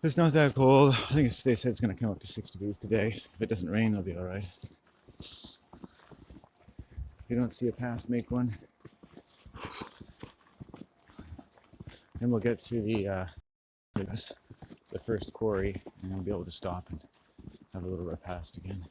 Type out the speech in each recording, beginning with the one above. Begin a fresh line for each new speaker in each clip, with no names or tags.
It's not that cold. I think they said it's going to come up to 6 degrees today. So if it doesn't rain, it'll be all right. If you don't see a path, make one. Then we'll get to the first quarry, and we'll be able to stop and have a little repast again.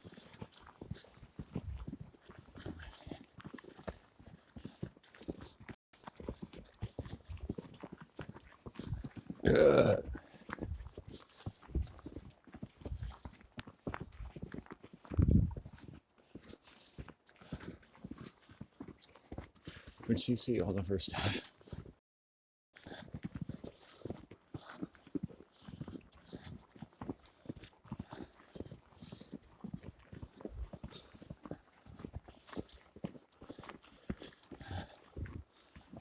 When she see all of her stuff.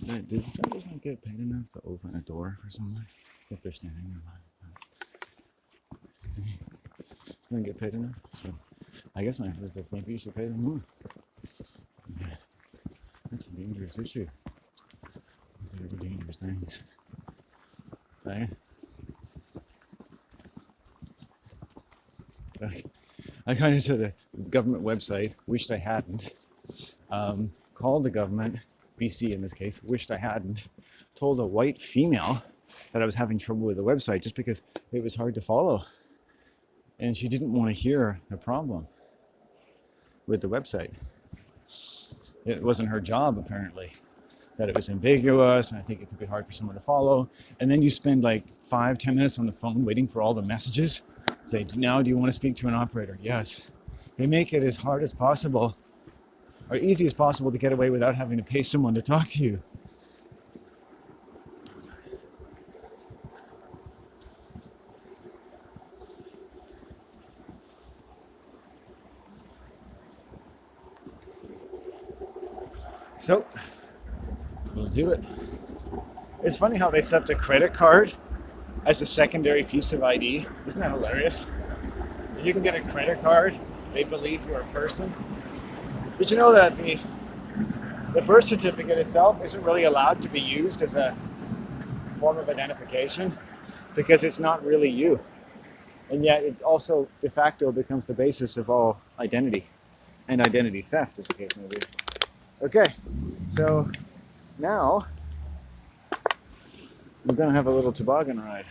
Did they not get paid enough to open a door for someone if they're standing in line? They don't get paid enough, so I guess my husband maybe you should pay them more. Yeah. That's a dangerous issue. Those are dangerous things, right? I got into the government website, wished I hadn't. Called the government, BC in this case, wished I hadn't. Told a white female that I was having trouble with the website just because it was hard to follow. And she didn't want to hear the problem with the website. It wasn't her job, apparently, that it was ambiguous, and I think it could be hard for someone to follow. And then you spend like 5-10 minutes on the phone waiting for all the messages. Say, now do you want to speak to an operator? Yes. They make it as hard as possible, or easy as possible, to get away without having to pay someone to talk to you. So, we'll do it. It's funny how they accept a credit card as a secondary piece of ID. Isn't that hilarious? If you can get a credit card, they believe you're a person. Did you know that the birth certificate itself isn't really allowed to be used as a form of identification because it's not really you? And yet it also de facto becomes the basis of all identity and identity theft, as the case may be. Okay, so now we're going to have a little toboggan ride.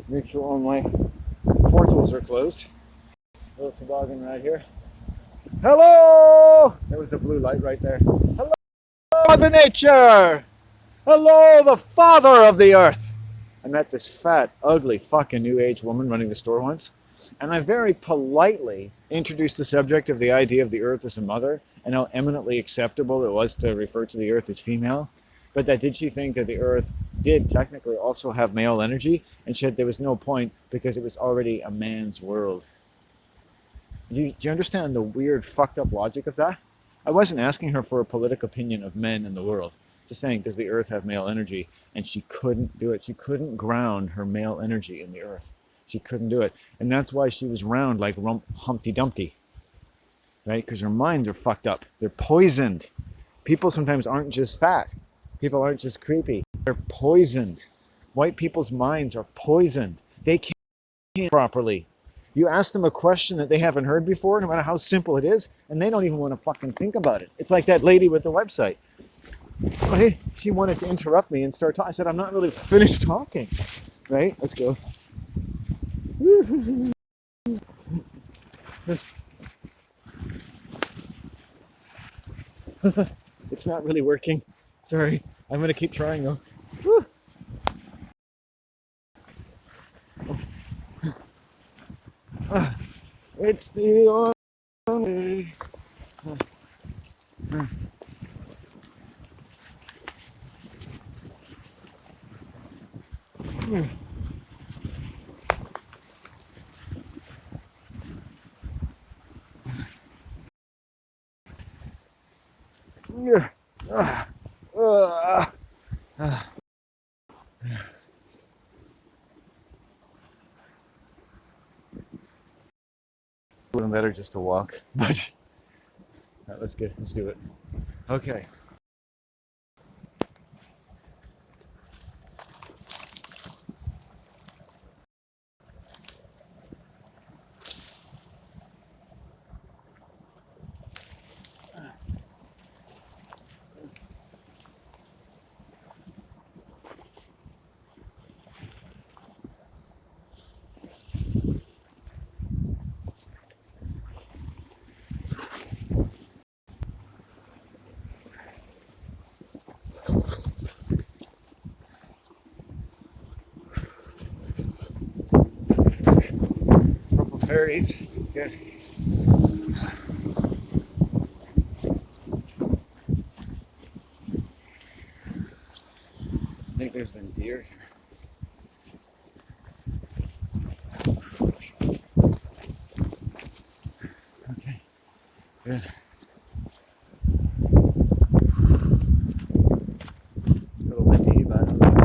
Make sure all my portals are closed. Little toboggan ride here. Hello! There was a blue light right there. Hello, Mother Nature! Hello, the father of the earth! I met this fat, ugly, fucking new age woman running the store once, and I very politely introduced the subject of the idea of the earth as a mother and how eminently acceptable it was to refer to the earth as female. But that did she think that the earth did technically also have male energy, and she said there was no point because it was already a man's world. Do you understand the weird, fucked up logic of that? I wasn't asking her for a political opinion of men in the world. Just saying, does the earth have male energy? And she couldn't do it. She couldn't ground her male energy in the earth. She couldn't do it. And that's why she was round like Humpty Dumpty. Right? Because her minds are fucked up. They're poisoned. People sometimes aren't just fat. People aren't just creepy. They're poisoned. White people's minds are poisoned. They can't think properly. You ask them a question that they haven't heard before, no matter how simple it is, and they don't even want to fucking think about it. It's like that lady with the website. Hey, she wanted to interrupt me and start talking. I said, I'm not really finished talking. Right? Let's go. It's not really working. Sorry. I'm going to keep trying though. It's the only. feeling better just to walk, but let's do it. Okay. Purple fairies. Okay. I think there's been deer here. Okay, good. A little windy, but I don't know.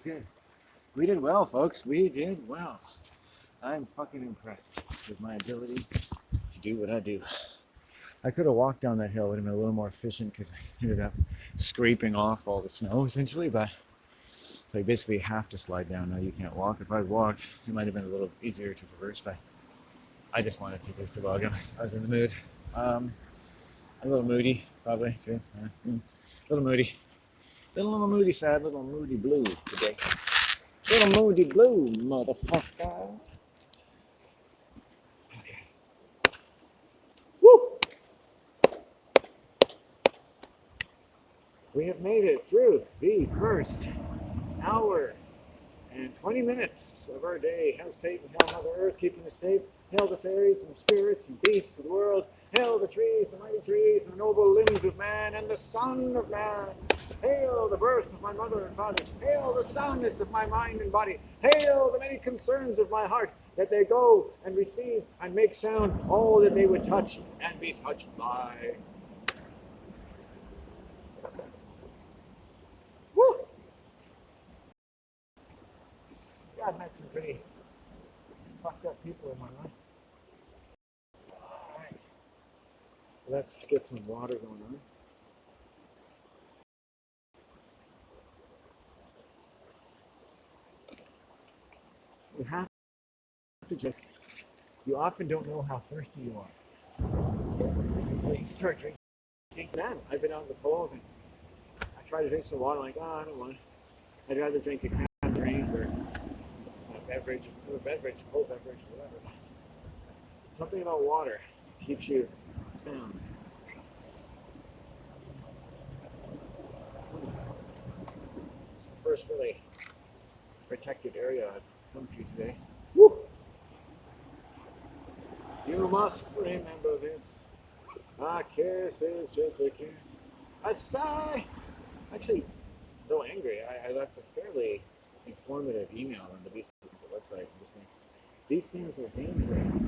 Good. We did well, folks. We did well. I'm fucking impressed with my ability to do what I do. I could have walked down that hill. It would have been a little more efficient because I ended up scraping off all the snow, essentially, but it's like basically you have to slide down. Now you can't walk. If I'd walked, it might have been a little easier to traverse, but I just wanted to do toboggan. I was in the mood. A little moody, probably, too. A little moody. Little moody sad, little moody blue today. Little moody blue, motherfucker. Okay. Woo! We have made it through the first hour and 20 minutes of our day. Hail Satan, hail Mother Earth, keeping us safe. Hail the fairies and spirits and beasts of the world. Hail the trees, the mighty trees, and the noble limbs of man, and the Son of Man. Hail the birth of my mother and father. Hail the soundness of my mind and body. Hail the many concerns of my heart, that they go and receive and make sound all that they would touch and be touched by. Woo! Yeah, I've met some pretty fucked up people in my life. All right. Let's get some water going on. You have to just, you often don't know how thirsty you are until you start drinking. Man, I've been out in the cold and I try to drink some water. I'm like, I don't want it. I'd rather drink a canned drink or a beverage, cold beverage, or whatever. Something about water keeps you sound. It's the first really protected area I've come to today. Woo! You must remember this. A kiss is just a kiss. A sigh. Actually, though angry, I left a fairly informative email on the Beast website. I'm just saying, these things are dangerous.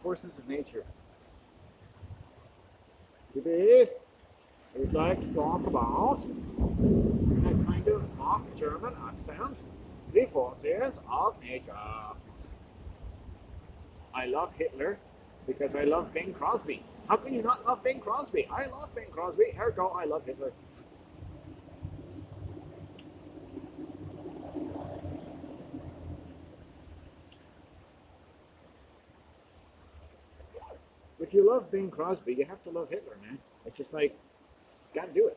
Forces of nature. Today, I would like to talk about, in a kind of mock German accent, the forces of nature. I love Hitler because I love Bing Crosby. How can you not love Bing Crosby? I love Bing Crosby. Ergo, I love Hitler. If you love Bing Crosby, you have to love Hitler, man. It's just like, gotta do it.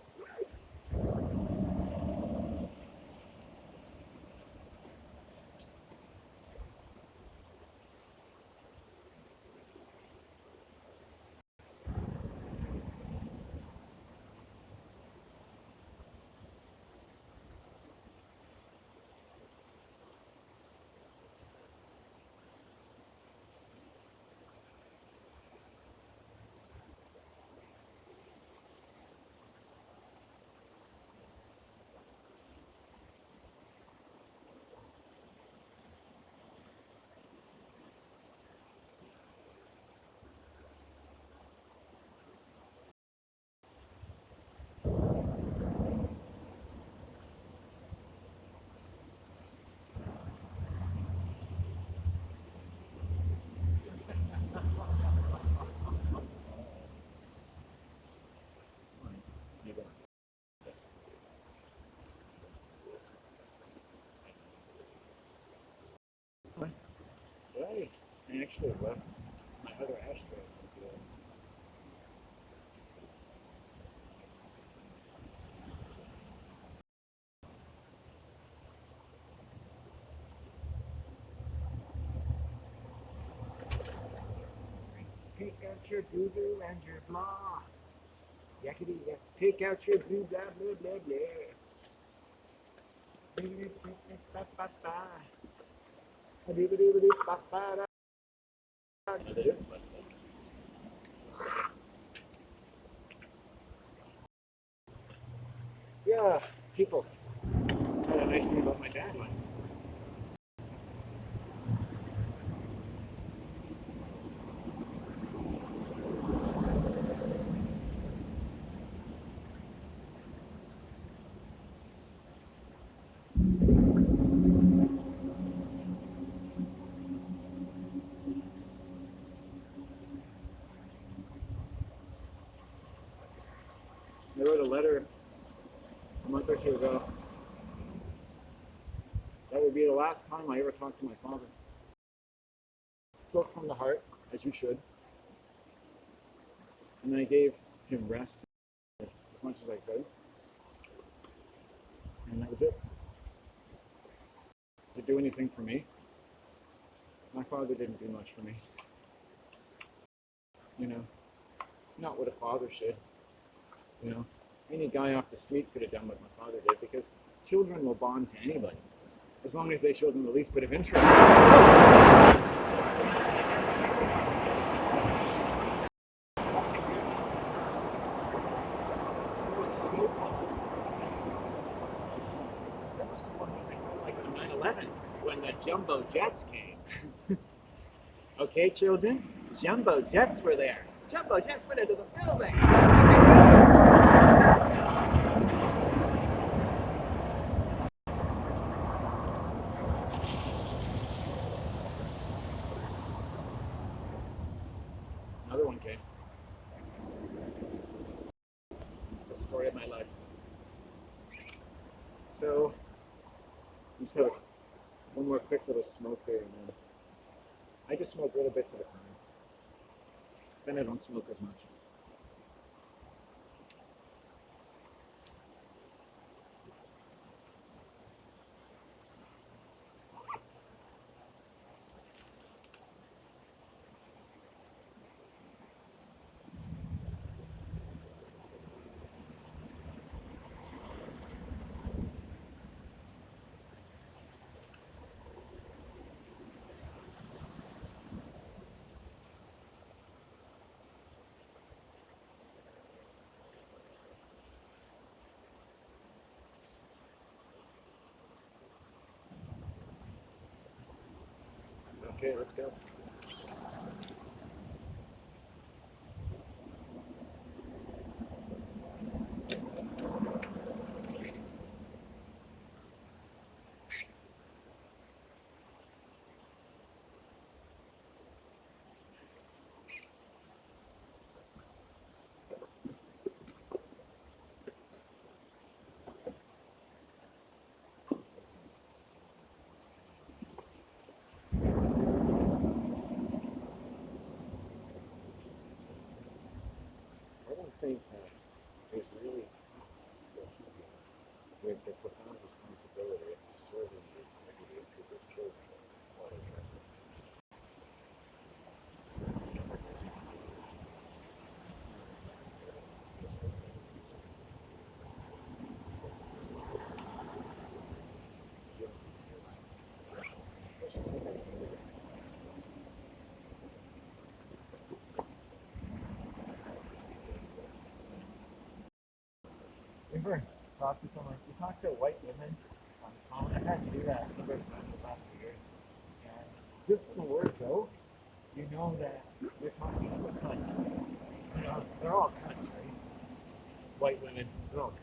Today, I actually left my other ashtray today. Take out your boo boo and your blah. Yakety yak. Take out your boo blah blah blah blah. Yeah, people had a nice dream about my dad last night. I wrote a letter a month or two ago. That would be the last time I ever talked to my father. Spoke from the heart, as you should. And I gave him rest as much as I could. And that was it. Did it do anything for me? My father didn't do much for me. You know, not what a father should. You know, any guy off the street could have done what my father did because children will bond to anybody as long as they show them the least bit of interest. There was a snow cloud. That was the one that I felt like on 9/11 when the jumbo jets came. Okay, children, jumbo jets were there. Jumbo jets went into the building. The fucking building. Another one came. The story of my life. So, let's have one more quick little smoke here, and then I just smoke little bits at a time. Then I don't smoke as much. Okay, let's go. You ever talk to someone? You talk to white women on the phone. I've had to do that a number of times in the last few years. And just from the word go, you know that you're talking to a cunt. You know, they're all cunts, right? White women, they're all cunts.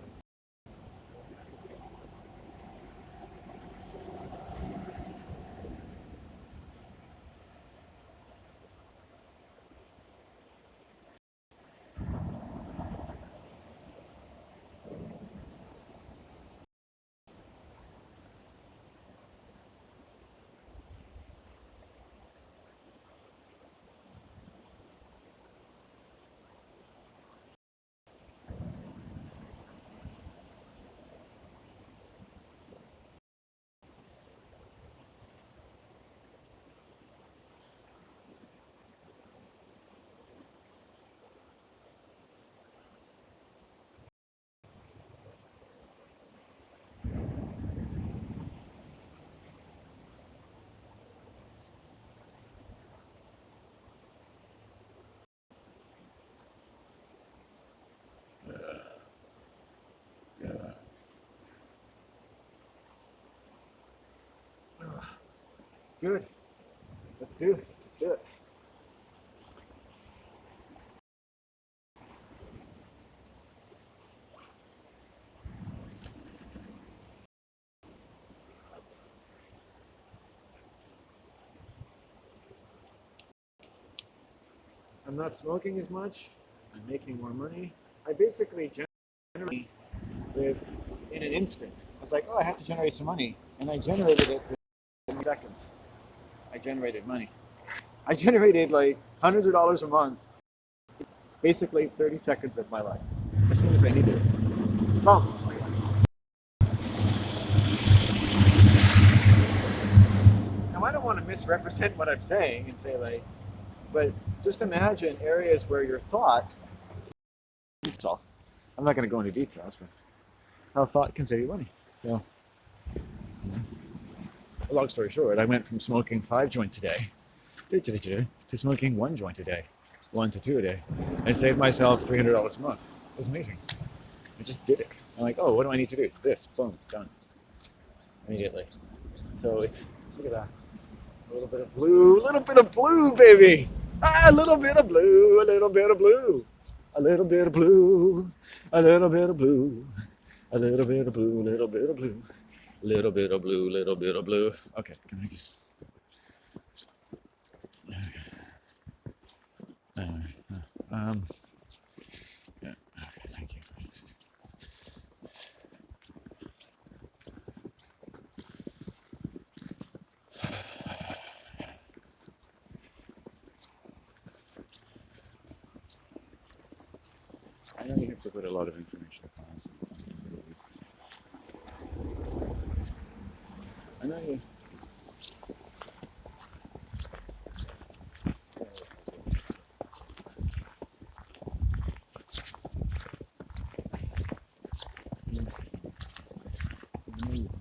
Good. Let's do it. Let's do it. I'm not smoking as much. I'm making more money. I basically generate with in an instant. I was like, oh, I have to generate some money, and I generated it within seconds. I generated money. I generated like hundreds of dollars a month, basically 30 seconds of my life, as soon as I needed it. Boom. Now I don't want to misrepresent what I'm saying and say like, but just imagine areas where your thought. That's all. I'm not going to go into details, but how thought can save you money. So, long story short, I went from smoking 5 joints a day to smoking 1 joint a day, 1 to 2 a day, and saved myself $300 a month. It was amazing. I just did it. I'm like, oh, what do I need to do? This, boom, done, immediately. So it's look at that, a little bit of blue, baby. A little bit of blue, a little bit of blue, a little bit of blue, a little bit of blue, a little bit of blue, little bit of blue, little bit of blue, little bit of blue. Okay, can I just? Yeah, okay, thank you. I know you have to put a lot of information across. I know you.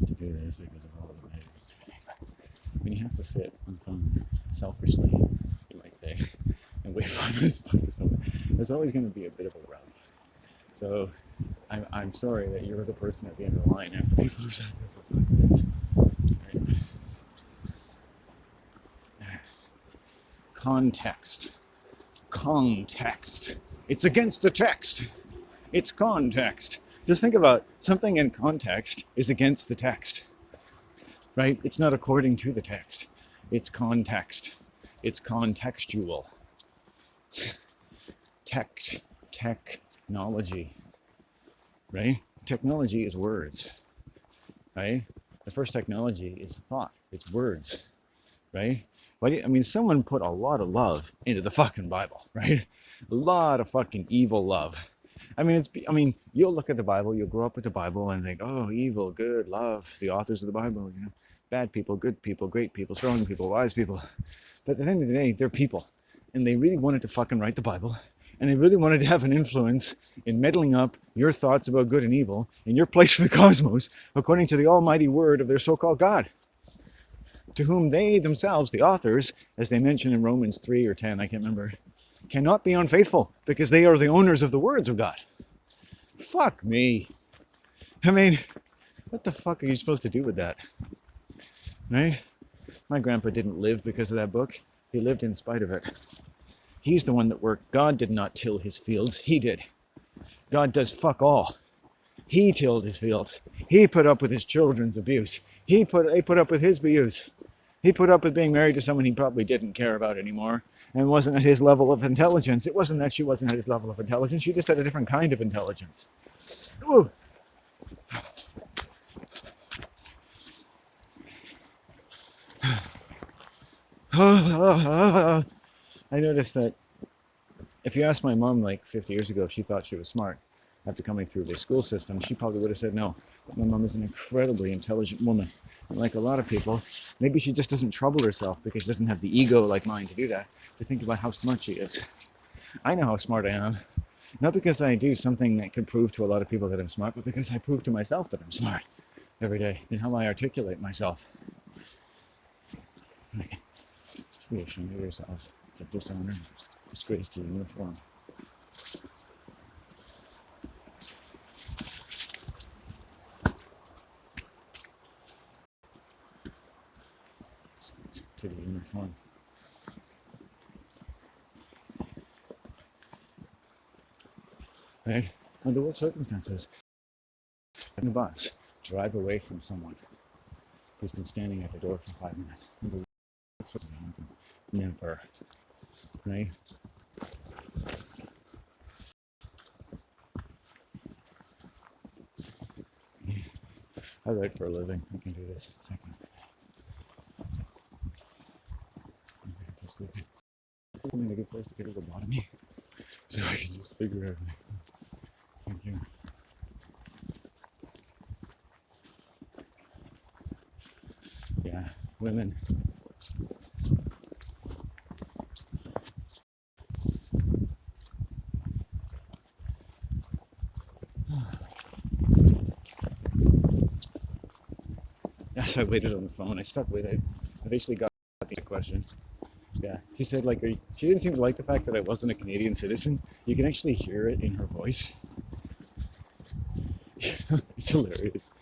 To do this because of all the when you have to sit on the phone selfishly, you might say, and wait 5 minutes to talk to someone, there's always going to be a bit of a rub. So I'm sorry that you're the person at the end of the line after people are sat there for 5 minutes. Right. Context. It's against the text. It's context. Just think about something in context is against the text, right? It's not according to the text. It's context. It's contextual. Technology, right? Technology is words, right? The first technology is thought. It's words, right? Someone put a lot of love into the fucking Bible, right? A lot of fucking evil love. You'll look at the Bible, you'll grow up with the Bible and think, oh, evil, good, love, the authors of the Bible, bad people, good people, great people, strong people, wise people. But at the end of the day, they're people. And they really wanted to fucking write the Bible. And they really wanted to have an influence in meddling up your thoughts about good and evil in your place in the cosmos, according to the almighty word of their so-called God. to whom they themselves, the authors, as they mention in Romans 3 or 10, I can't remember, cannot be unfaithful because they are the owners of the words of God. Fuck me. I mean, what the fuck are you supposed to do with that? Right? My grandpa didn't live because of that book. He lived in spite of it. He's the one that worked. God did not till his fields. He did. God does fuck all. He tilled his fields. He put up with his children's abuse. He put up with his abuse. He put up with being married to someone he probably didn't care about anymore and wasn't at his level of intelligence. It wasn't that she wasn't at his level of intelligence. She just had a different kind of intelligence. Ooh. I noticed that if you asked my mom like 50 years ago if she thought she was smart after coming through the school system, she probably would have said no. But my mom is an incredibly intelligent woman. And like a lot of people, maybe she just doesn't trouble herself because she doesn't have the ego like mine to do that, to think about how smart she is. I know how smart I am. Not because I do something that could prove to a lot of people that I'm smart, but because I prove to myself that I'm smart every day in how I articulate myself. Right. Just reassuring yourselves. It's a dishonor, disgrace to your uniform. To the uniform. Right? Under what circumstances can the bus drive away from someone who's been standing at the door for 5 minutes? Under what circumstances? Never. Right? I write for a living. I can do this in a second. I'm a good place to get a lobotomy so I can just figure everything. Thank you. Yeah, women. As I waited on the phone, I stuck with it. I basically got the question. Yeah, she said she didn't seem to like the fact that I wasn't a Canadian citizen. You can actually hear it in her voice. It's hilarious.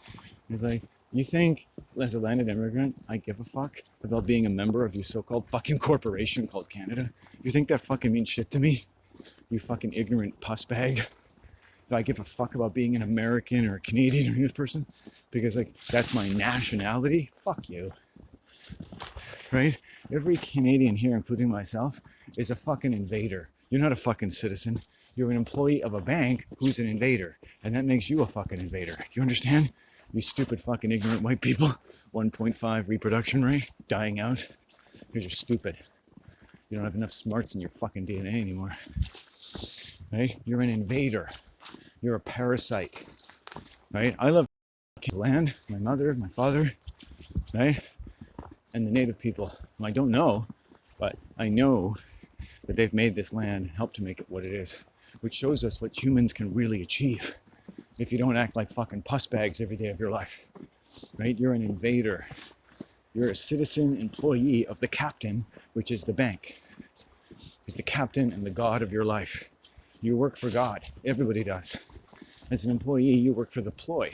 It's like, you think as a landed immigrant, I give a fuck about being a member of your so-called fucking corporation called Canada? You think that fucking means shit to me? You fucking ignorant puss bag. Do I give a fuck about being an American or a Canadian or a US person? Because that's my nationality? Fuck you. Right? Every Canadian here, including myself, is a fucking invader. You're not a fucking citizen. You're an employee of a bank who's an invader. And that makes you a fucking invader. Do you understand? You stupid fucking ignorant white people. 1.5 reproduction rate, dying out. Because you're stupid. You don't have enough smarts in your fucking DNA anymore. Right? You're an invader. You're a parasite. Right? I love the land, my mother, my father, right? And the native people, whom I don't know, but I know that they've made this land, helped to make it what it is, which shows us what humans can really achieve if you don't act like fucking puss bags every day of your life, right? You're an invader. You're a citizen employee of the captain, which is the bank. He's the captain and the god of your life. You work for God. Everybody does. As an employee, you work for the ploy.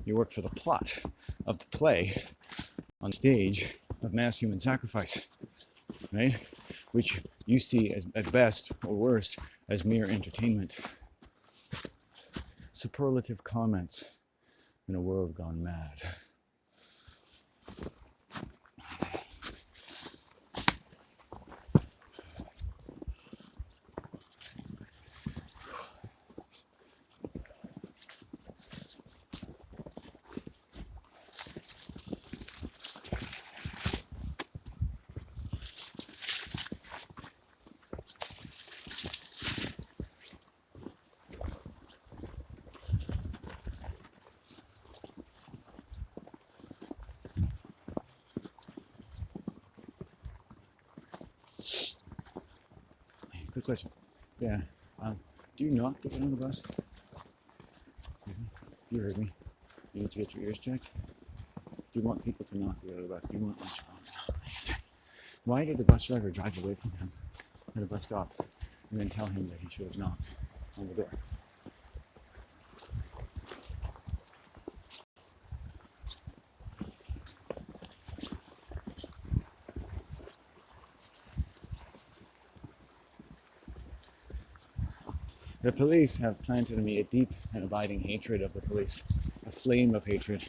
You work for the plot of the play on stage of mass human sacrifice, right? Which you see as, at best or worst, as mere entertainment. Superlative comments in a world gone mad. Quick question. Yeah. Do you not get on the bus? Excuse me. You heard me. You need to get your ears checked. Do Do you want people to knock the other bus? Do you want lunch phones? Why did the bus driver drive away from him at a bus stop and then tell him that he should have knocked on the door? The police have planted in me a deep and abiding hatred of the police, a flame of hatred.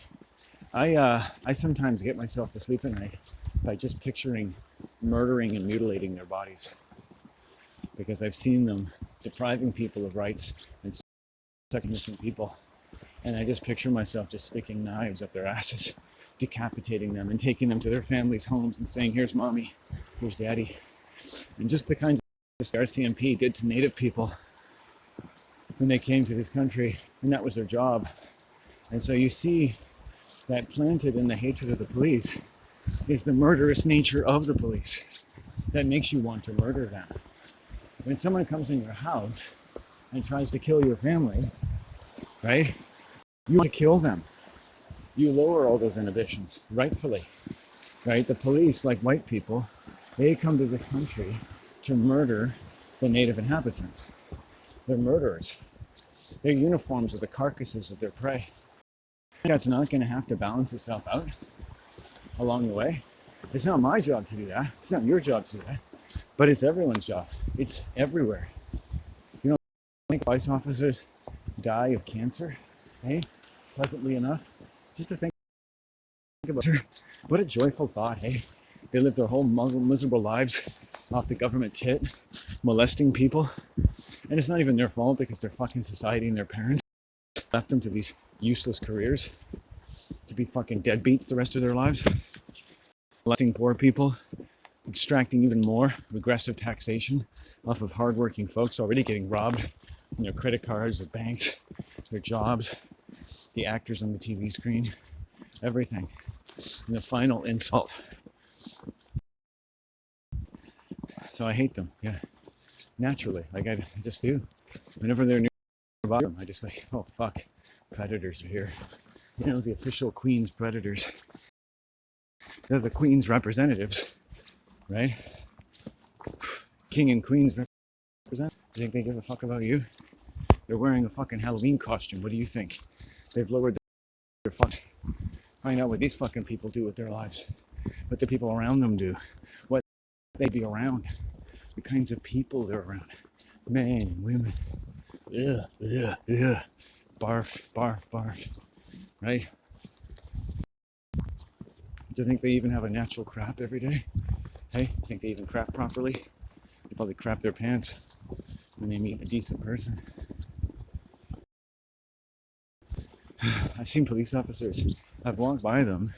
I sometimes get myself to sleep at night by just picturing murdering and mutilating their bodies, because I've seen them depriving people of rights and sucking innocent people. And I just picture myself just sticking knives up their asses, decapitating them and taking them to their families' homes and saying, here's mommy, here's daddy. And just the kinds of the RCMP did to Native people when they came to this country, and that was their job. And so you see that planted in the hatred of the police is the murderous nature of the police that makes you want to murder them. When someone comes in your house and tries to kill your family, right, you want to kill them. You lower all those inhibitions, rightfully, right? The police, like white people, they come to this country to murder the native inhabitants. They're murderers. Their uniforms are the carcasses of their prey. That's not going to have to balance itself out along the way. It's not my job to do that. It's not your job to do that. But it's everyone's job. It's everywhere. You know, police officers die of cancer, eh? Pleasantly enough. Just to think about it. What a joyful thought, eh? They live their whole miserable lives off the government tit, molesting people. And it's not even their fault, because their fucking society and their parents left them to these useless careers to be fucking deadbeats the rest of their lives. Molesting poor people, extracting even more regressive taxation off of hardworking folks already getting robbed from their credit cards, their banks, their jobs, the actors on the TV screen, everything. And the final insult. So I hate them, yeah. Naturally, like I just do. Whenever they're nearby them, I just like, oh fuck, predators are here. You know, the official Queen's predators. They're the Queen's representatives, right? King and Queen's representatives. You think they give a fuck about you? They're wearing a fucking Halloween costume. What do you think? They've lowered their fuck. Find out what these fucking people do with their lives. What the people around them do. What they be around. The kinds of people they're around. Men and women. Yeah. Barf, barf, barf. Right? Do you think they even have a natural crap every day? Hey, you think they even crap properly? They probably crap their pants when they meet a decent person. I've seen police officers. I've walked by them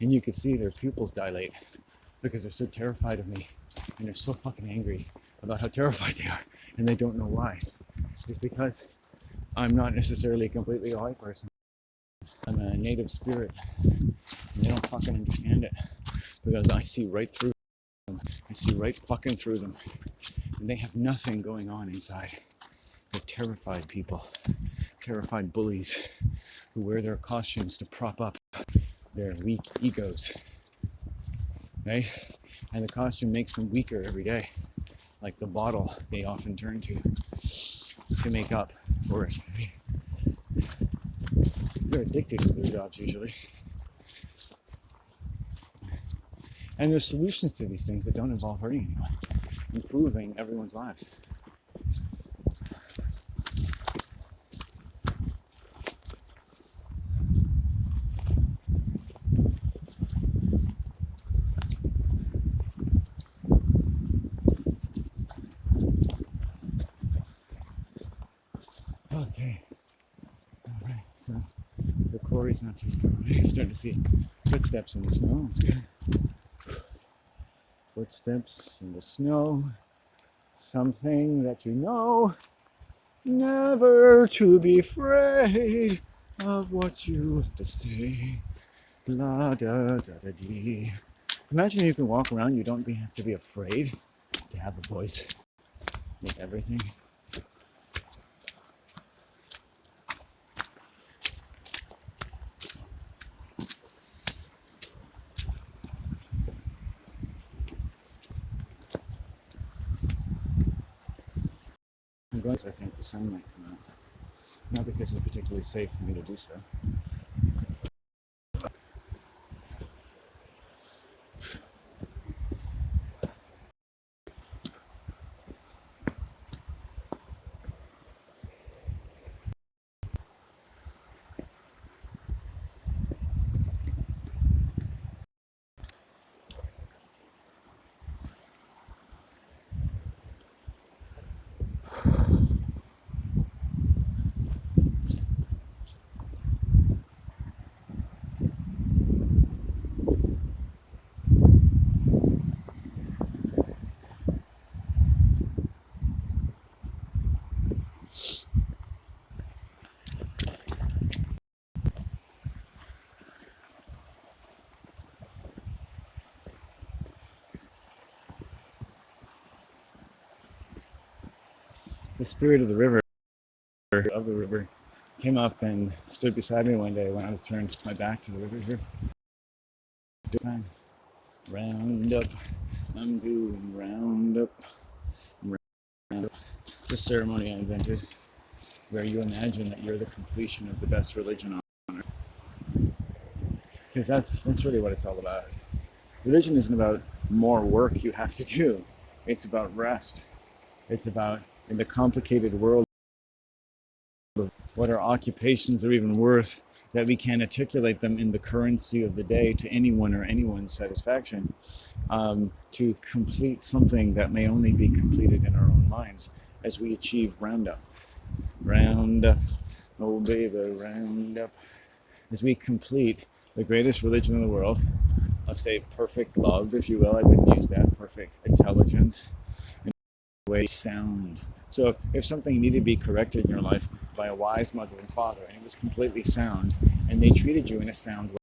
and you could see their pupils dilate because they're so terrified of me and they're so fucking angry about how terrified they are and they don't know why. It's because I'm not necessarily completely a white person. I'm a native spirit and they don't fucking understand it because I see right through them. I see right fucking through them and they have nothing going on inside. They're terrified people, terrified bullies who wear their costumes to prop up their weak egos, right? And the costume makes them weaker every day, like the bottle they often turn to make up for it. They're addicted to their jobs usually. And there's solutions to these things that don't involve hurting anyone, improving everyone's lives. Okay. Alright, so the quarry's not too far away. I'm starting to see footsteps in the snow. It's good. Footsteps in the snow. Something that you know. Never to be afraid of what you have to say. La da da da dee. Imagine you can walk around, you don't have to be afraid to have a voice with everything. going to, I think the sun might come out. Not because it's particularly safe for me to do so. The spirit of the river came up and stood beside me one day when I was turned my back to the river. This time, round up, I'm doing round up, round up. It's a ceremony I invented where you imagine that you're the completion of the best religion on earth. Because that's really what it's all about. Religion isn't about more work you have to do. It's about rest. It's about, in the complicated world of what our occupations are even worth, that we can't articulate them in the currency of the day to anyone or anyone's satisfaction, to complete something that may only be completed in our own minds as we achieve roundup. Roundup, oh baby, roundup. As we complete the greatest religion in the world, I'll say perfect love, if you will. I wouldn't use that. Perfect intelligence, and way sound. So if something needed to be corrected in your life by a wise mother and father, and it was completely sound, and they treated you in a sound way,